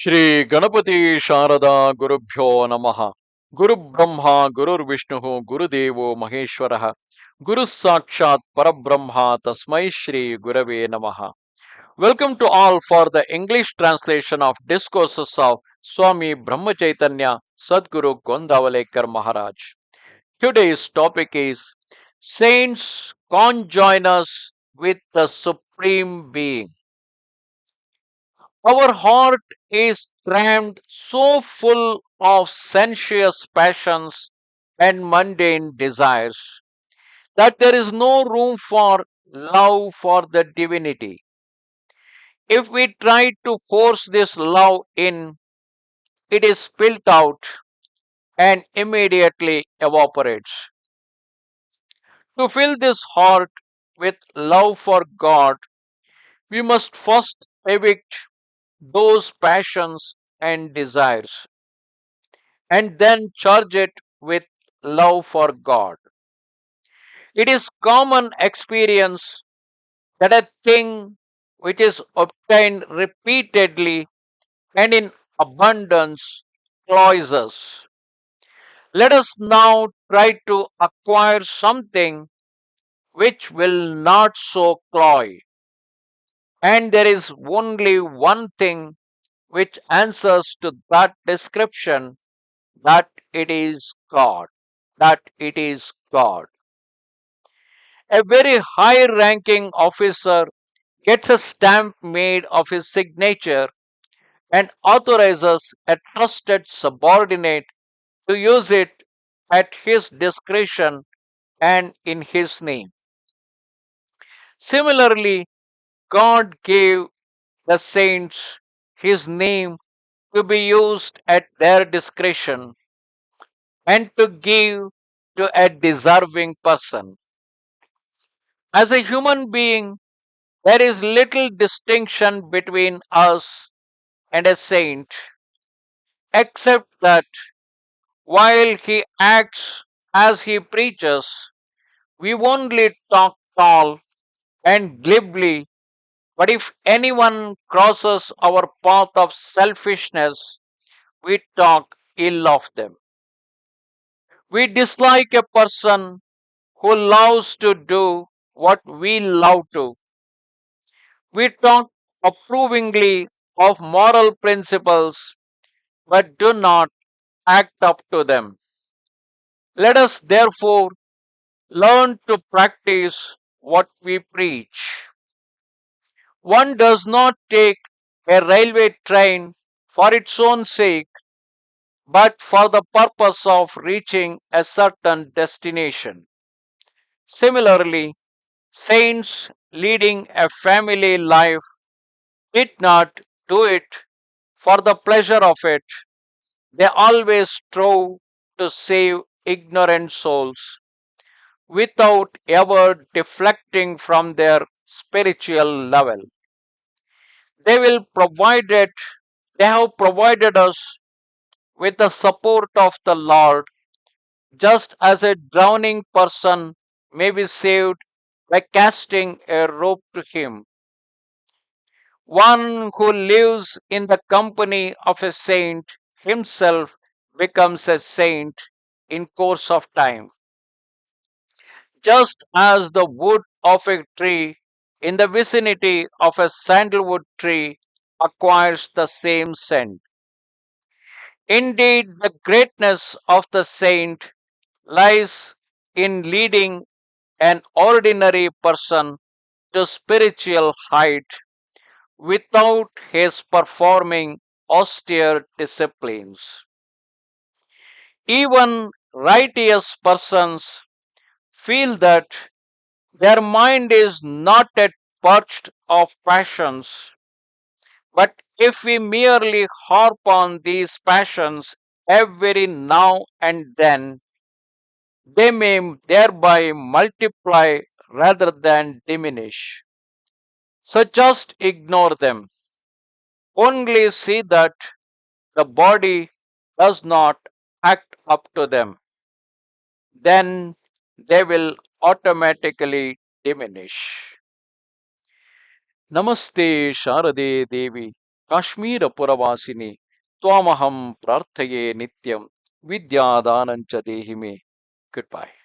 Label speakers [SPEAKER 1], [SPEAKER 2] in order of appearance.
[SPEAKER 1] ಶ್ರೀ ಗಣಪತಿ ಶಾರದಾ ಗುರುಭ್ಯೋ ನಮಃ. ಗುರು ಬ್ರಹ್ಮ ಗುರುರ್ವಿಷ್ಣು ಗುರುದೇವೋ ಮಹೇಶ್ವರ ಗುರು ಸಾಕ್ಷಾತ್ ಪರಬ್ರಹ್ಮ ತಸ್ಮೈ ಶ್ರೀ ಗುರವೇ ನಮಃ. Welcome to all for the English translation of discourses of Swami Brahma Chaithanya Sadguru Gondavalekar Maharaj. Today's topic is Saints conjoin us with the Supreme Being. Our heart is crammed so full of sensuous passions and mundane desires that there is no room for love for the divinity. If we try to force this love in, it is spilt out and immediately evaporates. To fill this heart with love for God, we must first evict those passions and desires, and then charge it with love for God. It is common experience that a thing which is obtained repeatedly and in abundance cloys us. Let us now try to acquire something which will not so cloy. And there is only one thing which answers to that description, that it is God. That it is God. A very high ranking officer gets a stamp made of his signature and authorizes a trusted subordinate to use it at his discretion and in his name. Similarly, God gave the saints his name to be used at their discretion and to give to a deserving person. As a human being, there is little distinction between us and a saint, except that while he acts as he preaches, we only talk tall and glibly, but if anyone crosses our path of selfishness, we talk ill of them. We dislike a person who loves to do what we love to. We talk approvingly of moral principles but do not act up to them. Let us therefore learn to practice what we preach. One does not take a railway train for its own sake, but for the purpose of reaching a certain destination. Similarly, saints leading a family life did not do it for the pleasure of it. They always strove to save ignorant souls without ever deflecting from their spiritual level. They will provided they have provided us with the support of the Lord, just as a drowning person may be saved by casting a rope to him. One who lives in the company of a saint himself becomes a saint in course of time. Just as the wood of a tree in the vicinity of a sandalwood tree acquires the same scent. Indeed, the greatness of the saint lies in leading an ordinary person to spiritual height without his performing austere disciplines. Even righteous persons feel that their mind is not yet purged of passions, but if we merely harp on these passions every now and then, they may thereby multiply rather than diminish. So just ignore them. Only see that the body does not act up to them. Then they will automatically diminish. Namaste Sharade Devi. Kashmir ಪುರವಾಸಿನಿ ತ್ವಾಮಹಂ ಪ್ರಾರ್ಥಯೇ ನಿತ್ಯಂ ವಿದ್ಯಾದಾನಂಚ ದೇಹಿಮೆ. Good bye.